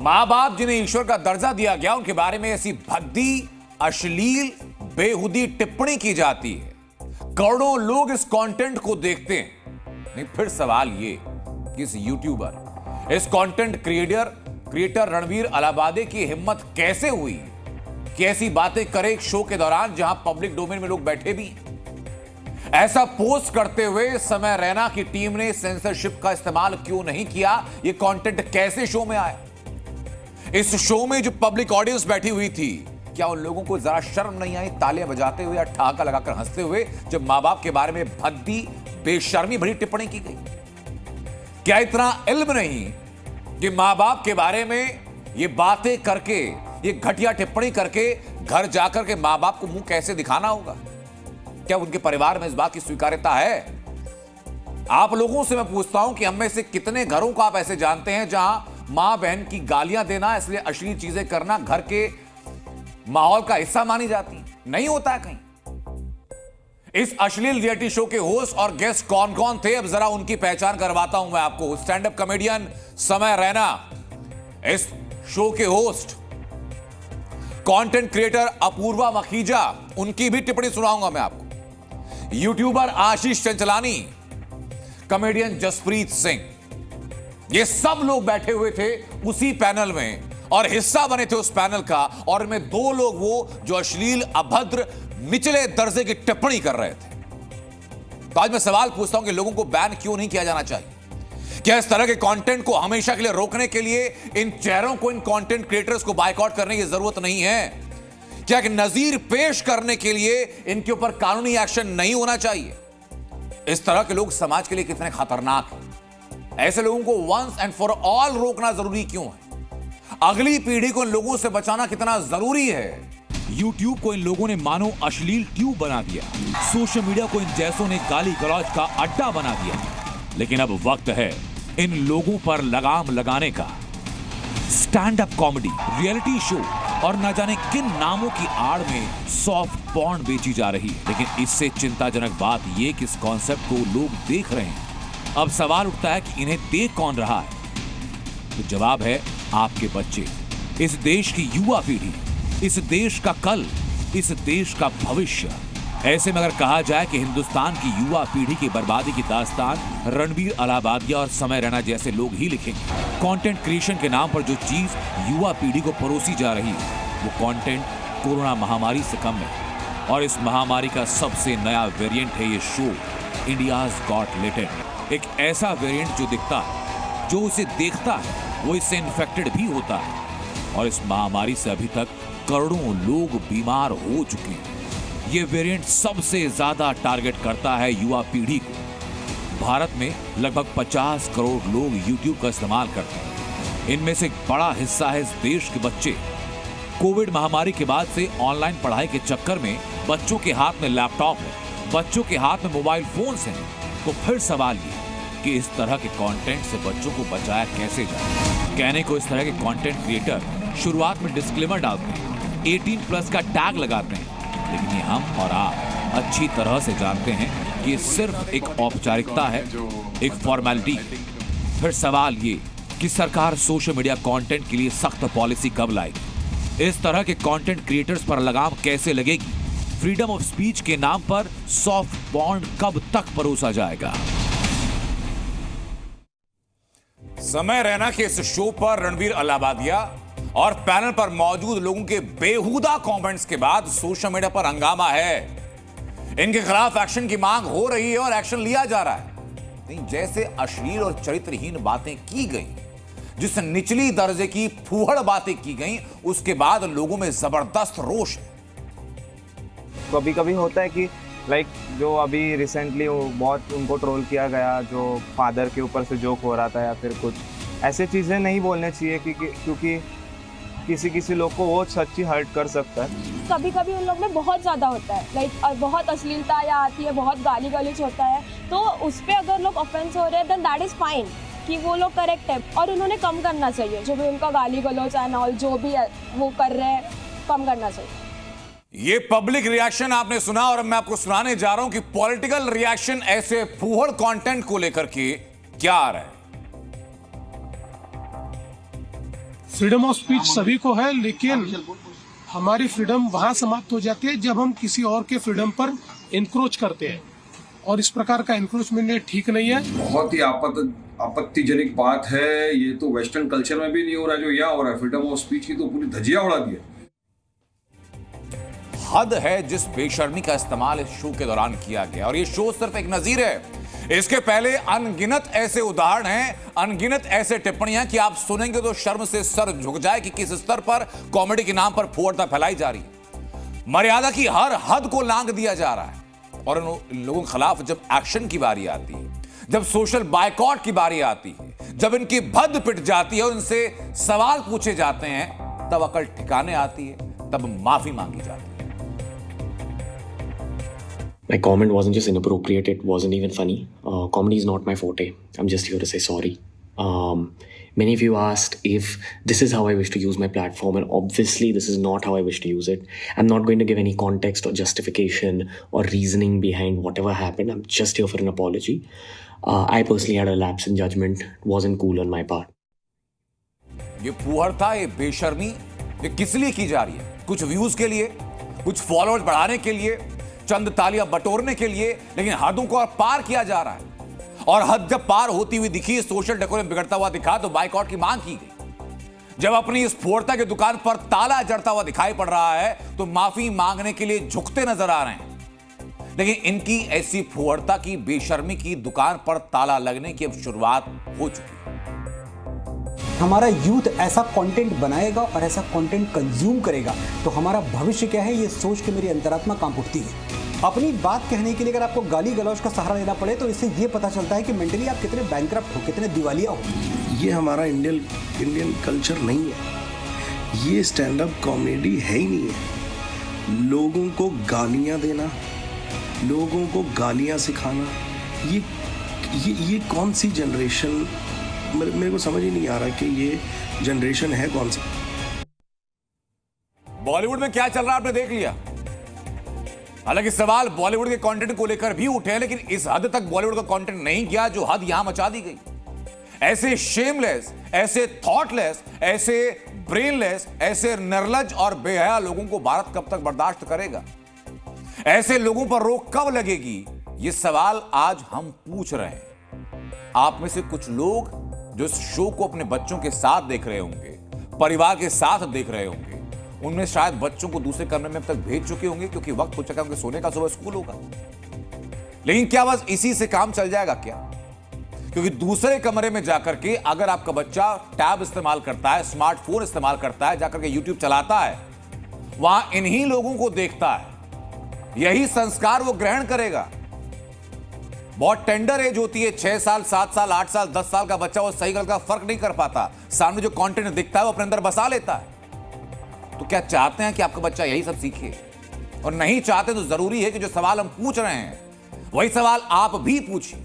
मां बाप जिन्हें ईश्वर का दर्जा दिया गया उनके बारे में ऐसी भद्दी, अश्लील, बेहुदी टिप्पणी की जाती है। करोड़ों लोग इस कंटेंट को देखते हैं। नहीं, फिर सवाल ये कि इस यूट्यूबर, इस कंटेंट क्रिएटर रणवीर अलाहाबादी की हिम्मत कैसे हुई कि ऐसी बातें करे एक शो के दौरान जहां पब्लिक डोमेन में लोग बैठे भी हैं। ऐसा पोस्ट करते हुए समय रैना की टीम ने सेंसरशिप का इस्तेमाल क्यों नहीं किया? यह कंटेंट कैसे शो में आया? इस शो में जो पब्लिक ऑडियंस बैठी हुई थी, क्या उन लोगों को जरा शर्म नहीं आई तालियां बजाते हुए या ठहाका लगाकर हंसते हुए जब मां बाप के बारे में भद्दी, बेशर्मी भरी टिप्पणी की गई? क्या इतना इल्म नहीं कि मां बाप के बारे में ये बातें करके, ये घटिया टिप्पणी करके घर जाकर के मां बाप को मुंह कैसे दिखाना होगा? क्या उनके परिवार में इस बात की स्वीकार्यता है? आप लोगों से मैं पूछता हूं कि हम में से कितने घरों को आप ऐसे जानते हैं जहां मां बहन की गालियां देना, इसलिए अश्लील चीजें करना घर के माहौल का हिस्सा मानी जाती? नहीं होता है कहीं। इस अश्लील रियलिटी शो के होस्ट और गेस्ट कौन कौन थे, अब जरा उनकी पहचान करवाता हूं मैं आपको। स्टैंड अप कॉमेडियन समय रैना, इस शो के host. Content creator Apoorva Makhija, उनकी भी टिप्पणी सुनाऊंगा मैं आपको। यूट्यूबर आशीष चंचलानी, कॉमेडियन जसप्रीत सिंह, ये सब लोग बैठे हुए थे उसी पैनल में और हिस्सा बने थे उस पैनल का। और में दो लोग वो जो अश्लील, अभद्र, निचले दर्जे की टिप्पणी कर रहे थे। तो आज मैं सवाल पूछता हूं कि लोगों को बैन क्यों नहीं किया जाना चाहिए? क्या इस तरह के कंटेंट को हमेशा के लिए रोकने के लिए इन चेहरों को, इन कंटेंट क्रिएटर्स को बायकॉट करने की जरूरत नहीं है? क्या कि नजीर पेश करने के लिए इनके ऊपर कानूनी एक्शन नहीं होना चाहिए? इस तरह के लोग समाज के लिए कितने खतरनाक हैं। ऐसे लोगों को वंस एंड फॉर ऑल रोकना जरूरी क्यों है? अगली पीढ़ी को इन लोगों से बचाना कितना जरूरी है? यूट्यूब को इन लोगों ने मानो अश्लील ट्यूब बना दिया। सोशल मीडिया को इन जैसों ने गाली गलौज का अड्डा बना दिया। लेकिन अब वक्त है इन लोगों पर लगाम लगाने का। Stand up comedy, reality show और न जाने किन नामों की आड़ में सॉफ्ट पॉर्न बेची जा रही है। लेकिन इससे चिंताजनक बात यह कि इस कॉन्सेप्ट को लोग देख रहे हैं। अब सवाल उठता है कि इन्हें देख कौन रहा है? तो जवाब है आपके बच्चे, इस देश की युवा पीढ़ी, इस देश का कल, इस देश का भविष्य। ऐसे में अगर कहा जाए कि हिंदुस्तान की युवा पीढ़ी की बर्बादी की दास्तान रणवीर अलाहाबादिया और समय रैना जैसे लोग ही लिखेंगे। कंटेंट क्रिएशन के नाम पर जो चीज युवा पीढ़ी को परोसी जा रही है, वो कंटेंट कोरोना महामारी से कम है। और इस महामारी का सबसे नया वेरिएंट है ये शो, इंडियाज गॉट लेटेंट। एक ऐसा वेरिएंट जो दिखता है, जो उसे देखता है वो इससे इन्फेक्टेड भी होता है। और इस महामारी से अभी तक करोड़ों लोग बीमार हो चुके हैं। ये वेरिएंट सबसे ज्यादा टारगेट करता है युवा पीढ़ी को। भारत में लगभग 50 करोड़ लोग यूट्यूब का इस्तेमाल करते हैं। इनमें से एक बड़ा हिस्सा है इस देश के बच्चे। कोविड महामारी के बाद से ऑनलाइन पढ़ाई के चक्कर में बच्चों के हाथ में लैपटॉप है, बच्चों के हाथ में मोबाइल फोन्स हैं। तो फिर सवाल ये कि इस तरह के कंटेंट से बच्चों को बचाया कैसे जाए? कहने को इस तरह के कंटेंट क्रिएटर शुरुआत में डिस्क्लेमर डालते हैं, 18+ का टैग लगाते हैं। लेकिन ये हम और आप अच्छी तरह से जानते हैं कि ये सिर्फ एक औपचारिकता है, एक फॉर्मेलिटी। फिर सवाल ये कि सरकार सोशल मीडिया कंटेंट के लिए सख्त पॉलिसी कब लाएगी? इस तरह के कंटेंट क्रिएटर्स पर लगाम कैसे लगेगी? फ्रीडम ऑफ स्पीच के नाम पर सॉफ्ट पॉर्न कब तक परोसा जाएगा? समय रैना के इस शो पर रणवीर अलाहाबादिया और पैनल पर मौजूद लोगों के बेहुदा कमेंट्स के बाद सोशल मीडिया पर हंगामा है। इनके खिलाफ एक्शन की मांग हो रही है और एक्शन लिया जा रहा है। नहीं, जैसे अश्लील और चरित्रहीन बातें की गई, जिस निचली दर्जे की फूहड़ बातें की गई, उसके बाद लोगों में जबरदस्त रोष है। कभी कभी होता है कि जो अभी रिसेंटली बहुत उनको ट्रोल किया गया, जो फादर के ऊपर से जोक हो रहा था या फिर कुछ ऐसे चीज़ें नहीं बोलने चाहिए क्योंकि किसी लोग को वो सच्ची हर्ट कर सकता है। कभी कभी उन लोग में बहुत ज़्यादा होता है, बहुत अश्लीलता या आती है, बहुत गाली गलौज होता है, तो उस पर अगर लोग ऑफेंस हो रहे हैं देन दैट इज़ फाइन, कि वो लोग करेक्ट है। और उन्होंने कम करना चाहिए, जो भी उनका गाली गलौज एंड ऑल जो भी है वो कर रहे हैं, कम करना चाहिए। ये पब्लिक रिएक्शन आपने सुना और मैं आपको सुनाने जा रहा हूं कि पॉलिटिकल रिएक्शन ऐसे फूहड़ कंटेंट को लेकर के क्या आ रहा है। फ्रीडम ऑफ स्पीच सभी को है, लेकिन हमारी फ्रीडम वहाँ समाप्त हो जाती है जब हम किसी और के फ्रीडम पर इंक्रोच करते हैं, और इस प्रकार का इंक्रोचमेंट ठीक नहीं है। बहुत ही आपत्तिजनक बात है। ये तो वेस्टर्न कल्चर में भी नहीं हो रहा है जो यहाँ हो रहा है। फ्रीडम ऑफ स्पीच की तो पूरी धजिया उड़ा दी है। हद है जिस बेशर्मी का इस्तेमाल इस शो के दौरान किया गया, और ये शो सिर्फ एक नजीर है। इसके पहले अनगिनत ऐसे उदाहरण हैं, अनगिनत ऐसे टिप्पणियां कि आप सुनेंगे तो शर्म से सर झुक जाए कि किस स्तर पर कॉमेडी के नाम पर फुहड़ता फैलाई जा रही है। मर्यादा की हर हद को लांघ दिया जा रहा है, और इन लोगों के खिलाफ जब एक्शन की बारी आती है, जब सोशल बायकॉट की बारी आती है, जब इनकी भद्द पिट जाती है और इनसे सवाल पूछे जाते हैं, तब अकल ठिकाने आती है, तब माफी मांगी जाती है। My comment wasn't just inappropriate, it wasn't even funny. Comedy is not my forte. I'm just here to say sorry. Many of you asked if this is how I wish to use my platform, and obviously this is not how I wish to use it. I'm not going to give any context or justification or reasoning behind whatever happened. I'm just here for an apology. I personally had a lapse in judgment. It wasn't cool on my part. ये फुहड़ता, ये बेशर्मी, ये किस लिए की जा रही है? कुछ व्यूज के लिए, कुछ फॉलोअर्स बढ़ाने के लिए, चंद तालियां बटोरने के लिए, लेकिन हदों को और पार किया जा रहा है। और हद जब पार होती हुई दिखी, सोशल डेकोरम बिगड़ता हुआ दिखा, तो बाइकआउट की मांग की गई। जब अपनी इस फुहड़ता की दुकान पर ताला जड़ता हुआ दिखाई पड़ रहा है, तो माफी मांगने के लिए झुकते नजर आ रहे हैं। लेकिन इनकी ऐसी फुहड़ता की, बेशर्मी की दुकान पर ताला लगने की अब शुरुआत हो चुकी है। हमारा यूथ ऐसा कंटेंट बनाएगा और ऐसा कंटेंट कंज्यूम करेगा तो हमारा भविष्य क्या है, ये सोच के मेरी अंतरात्मा कांप उठती है। अपनी बात कहने के लिए अगर आपको गाली गलौज का सहारा लेना पड़े तो इससे ये पता चलता है कि मेंटली आप कितने बैंकरप्ट हो, कितने दिवालिया हो। ये हमारा इंडियन कल्चर नहीं है। ये स्टैंड अप कॉमेडी है ही नहीं है। लोगों को गालियां देना, लोगों को गालियां सिखाना, ये कौन सी जनरेशन, मेरे को समझ ही नहीं आ रहा कि ये जनरेशन है कौन सी। बॉलीवुड में क्या चल रहा है आपने देख लिया। हालांकि सवाल बॉलीवुड के कंटेंट को लेकर भी उठे हैं, लेकिन इस हद तक बॉलीवुड का कंटेंट नहीं किया जो हद यहां मचा दी गई। ऐसे शेमलेस, ऐसे थॉटलेस, ऐसे ब्रेनलेस, ऐसे निर्लज और बेहया लोगों को भारत कब तक बर्दाश्त करेगा? ऐसे लोगों पर रोक कब लगेगी? ये सवाल आज हम पूछ रहे हैं। आप में से कुछ लोग जो इस शो को अपने बच्चों के साथ देख रहे होंगे, परिवार के साथ देख रहे होंगे, उनमें शायद बच्चों को दूसरे कमरे में अब तक भेज चुके होंगे क्योंकि वक्त हो चुका है उनके सोने का, सुबह स्कूल होगा। लेकिन क्या बस इसी से काम चल जाएगा क्या? क्योंकि दूसरे कमरे में जाकर के अगर आपका बच्चा टैब इस्तेमाल करता है, स्मार्टफोन इस्तेमाल करता है, जाकर के यूट्यूब चलाता है, वहां इन्हीं लोगों को देखता है, यही संस्कार वो ग्रहण करेगा। बहुत टेंडर एज होती है, 6 साल, 7 साल, 8 साल, 10 साल का बच्चा वो सही गलत का फर्क नहीं कर पाता। सामने जो कंटेंट दिखता है वो अपने अंदर बसा लेता है। तो क्या चाहते हैं कि आपका बच्चा यही सब सीखे? और नहीं चाहते तो जरूरी है कि जो सवाल हम पूछ रहे हैं वही सवाल आप भी पूछिए।